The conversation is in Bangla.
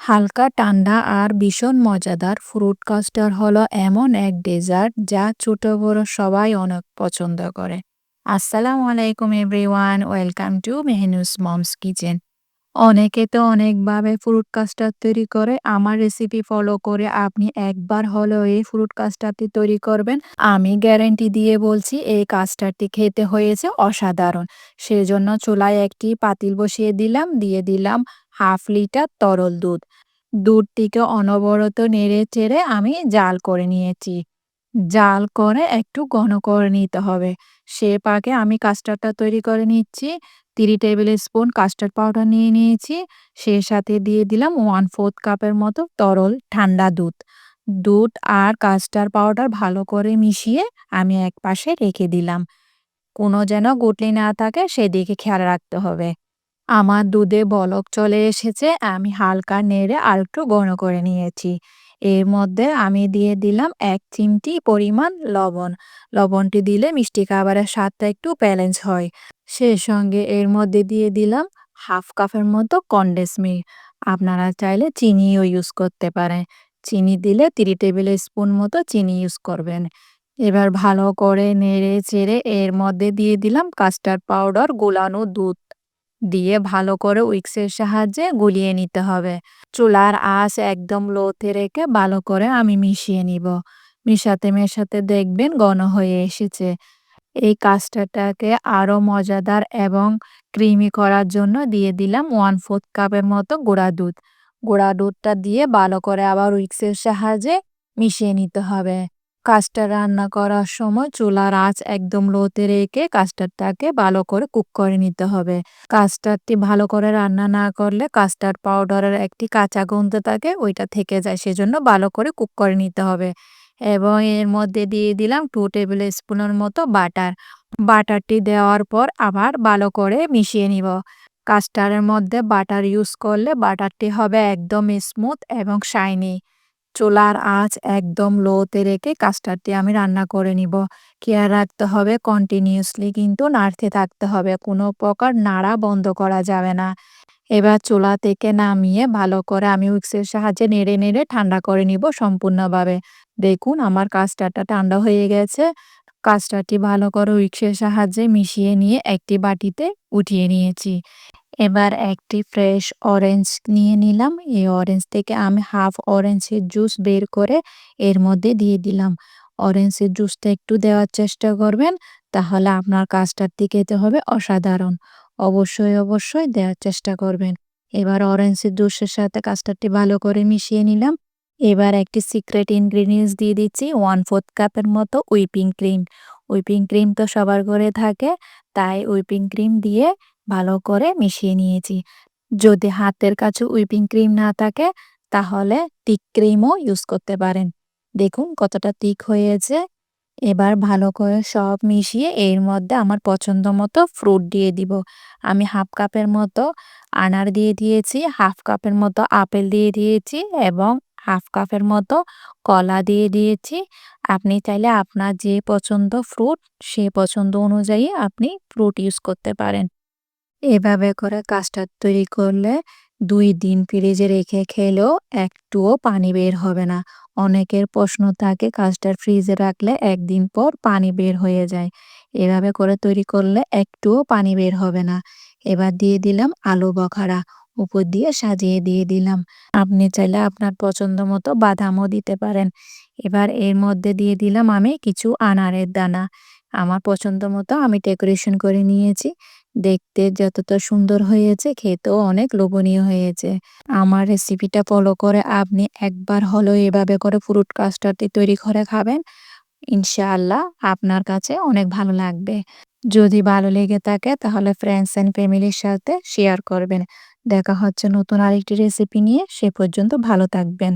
হালকা ঠান্ডা আর ভীষণ মজাদার ফ্রুট কাস্টার্ড হলো এমন এক ডেজার্ট যা ছোট বড় সবাই অনেক পছন্দ করে। আসসালামু আলাইকুম everyone, welcome to Mehnu's mom's kitchen. অনেকে তো অনেকভাবে ফ্রুট কাস্টার্ড তৈরি করে। আমার রেসিপি ফলো করে আপনি একবার হলেও এই ফ্রুট কাস্টার্ডটি তৈরি করবেন। আমি গ্যারান্টি দিয়ে বলছি এই কাস্টার্ডটি খেতে হয়েছে অসাধারণ। সেজন্য চুলায় একটি পাতিল বসিয়ে দিলাম, দিয়ে দিলাম 1/2 লিটার তরল দুধ। দুধটিকে অনবরত নেড়ে চেড়ে আমি জাল করে নিয়েছি। জাল করে একটু ঘন করে নিতে হবে। সে পাকে আমি কাস্টার্ডটা তৈরি করে নিচ্ছি। 3 টেবিল স্পুন কাস্টার্ড পাউডার নিয়ে নিয়েছি। সেই সাথে দিয়ে দিলাম 1/4 কাপের মতো তরল ঠান্ডা দুধ। দুধ আর কাস্টার্ড পাউডার ভালো করে মিশিয়ে আমি একপাশে রেখে দিলাম। কোনো যেন গুটলি না থাকে সেদিকে খেয়াল রাখতে হবে। আমার দুধে বলক চলে এসেছে। আমি হালকা নেড়ে আরেকটু ঘন করে নিয়েছি। এর মধ্যে আমি দিয়ে দিলাম 1 চিমটি পরিমাণ লবণ। লবণটি দিলে মিষ্টি খাবারের স্বাদটা একটু ব্যালেন্স হয়। সেই সঙ্গে এর মধ্যে দিয়ে দিলাম 1/2 কাপের মতো কনডেন্স মিল্ক। আপনারা চাইলে চিনিও ইউজ করতে পারেন। চিনি দিলে 3 টেবিল স্পুন মতো চিনি ইউজ করবেন। এবার ভালো করে নেড়ে চেড়ে এর মধ্যে দিয়ে দিলাম কাস্টার্ড পাউডার গোলানো দুধ। দিয়ে ভালো করে উইক্সের সাহায্যে গুলিয়ে নিতে হবে। চুলার আঁচ একদম লোতে রেখে ভালো করে আমি মিশিয়ে নিব। মিশাতে মেশাতে দেখবেন ঘন হয়ে এসেছে। এই কাস্টার্ডটাকে আরও মজাদার এবং ক্রিমি করার জন্য দিয়ে দিলাম 1/4 কাপের মতো গুঁড়া দুধ। গুঁড়া দুধটা দিয়ে ভালো করে আবার উইক্সের সাহায্যে মিশিয়ে নিতে হবে। কাস্টার্ড রান্না করার সময় চুলার আঁচ একদম লোতে রেখে কাস্টার্ডটাকে ভালো করে কুক করে নিতে হবে। কাস্টার্ডটি ভালো করে রান্না না করলে কাস্টার্ড পাউডারের একটি কাঁচা গন্ধ থাকে, ওইটা থেকে যায়। সেজন্য ভালো করে কুক করে নিতে হবে। এবং এর মধ্যে দিয়ে দিলাম 2 টেবিল স্পুনের মতো বাটার। বাটারটি দেওয়ার পর আবার ভালো করে মিশিয়ে নিব। কাস্টার্ডের মধ্যে বাটার ইউজ করলে বাটারটি হবে একদম স্মুথ এবং শাইনি। চুলার আঁচ একদম লোতে রেখে কাস্টার্ডটি আমি রান্না করে নিব। খেয়াল রাখতে হবে কন্টিনিউয়াসলি কিন্তু নাড়তে থাকতে হবে। কোনো প্রকার নাড়া বন্ধ করা যাবে না। এবার চুলা থেকে নামিয়ে ভালো করে আমি উইক্সের সাহায্যে নেড়ে নেড়ে ঠান্ডা করে নিব সম্পূর্ণভাবে। দেখুন আমার কাস্টার্ডটা ঠান্ডা হয়ে গেছে। কাস্টার্ডটি ভালো করে উইক্সের সাহায্যে মিশিয়ে নিয়ে একটি বাটিতে উঠিয়ে নিয়েছি। এবার একটি ফ্রেশ অরেঞ্জ নিয়ে নিলাম। এই অরেঞ্জ থেকে আমি হাফ অরেঞ্জের জুস বের করে এর মধ্যে দিয়ে দিলাম। অরেঞ্জের জুসটা একটু দেওয়ার চেষ্টা করবেন, তাহলে আপনার কাস্টার্ডটি খেতে হবে অসাধারণ। অবশ্যই দেওয়ার চেষ্টা করবেন। এবার অরেঞ্জের জুসের সাথে কাস্টার্ডটি ভালো করে মিশিয়ে নিলাম। এবার একটি সিক্রেট ইনগ্রিডিয়েন্টস দিয়ে দিচ্ছি 1/4 কাপের মতো হুইপিং ক্রিম। হুইপিং ক্রিম তো সবার ঘরে থাকে, তাই হুইপিং ক্রিম দিয়ে ভালো করে মিশিয়ে নিয়েছি। যদি হাতের কাছে হুইপিং ক্রিম না থাকে তাহলে থিক ক্রিমও ইউজ করতে পারেন। দেখুন কতটা থিক হয়েছে। এবার ভালো করে সব মিশিয়ে এর মধ্যে আমার পছন্দ মতো ফ্রুট দিয়ে দিব। আমি 1/2 কাপের মতো আনার দিয়ে দিয়েছি, 1/2 কাপের মতো আপেল দিয়ে দিয়েছি এবং 1/2 কাপের মতো কলা দিয়ে দিয়েছি। আপনি চাইলে আপনার যে পছন্দ ফ্রুট, সে পছন্দ অনুযায়ী আপনি ফ্রুট ইউজ করতে পারেন। এভাবে করে কাস্টার্ড তৈরি করলে 2 দিন ফ্রিজে রেখে খেলেও একটুও পানি বের হবে না। অনেকের প্রশ্ন থাকে কাস্টার্ড ফ্রিজে রাখলে 1 দিন পর পানি বের হয়ে যায়। এভাবে করে তৈরি করলে একটুও পানি বের হবে না। এবার দিয়ে দিলাম আলু বখারা। উপর দিয়ে সাজিয়ে দিয়ে দিলাম। আপনি চাইলে আপনার পছন্দ মতো বাদামও দিতে পারেন। এবার এর মধ্যে দিয়ে দিলাম আমি কিছু আনারের দানা। আমার পছন্দ মতো আমি ডেকোরেশন করে নিয়েছি। দেখতে যতটা সুন্দর হয়েছে খেতেও অনেক লোভনীয় হয়েছে। আমার রেসিপিটা ফলো করে আপনি একবার হলেও এভাবে করে ফ্রুট কাস্টার্ডটি তৈরি করে খাবেন। ইনশাআল্লাহ আপনার কাছে অনেক ভালো লাগবে। যদি ভালো লেগে থাকে তাহলে ফ্রেন্ডস এন্ড ফ্যামিলির সাথে শেয়ার করবেন। দেখা হচ্ছে নতুন আরেকটি রেসিপি নিয়ে। সে পর্যন্ত ভালো থাকবেন।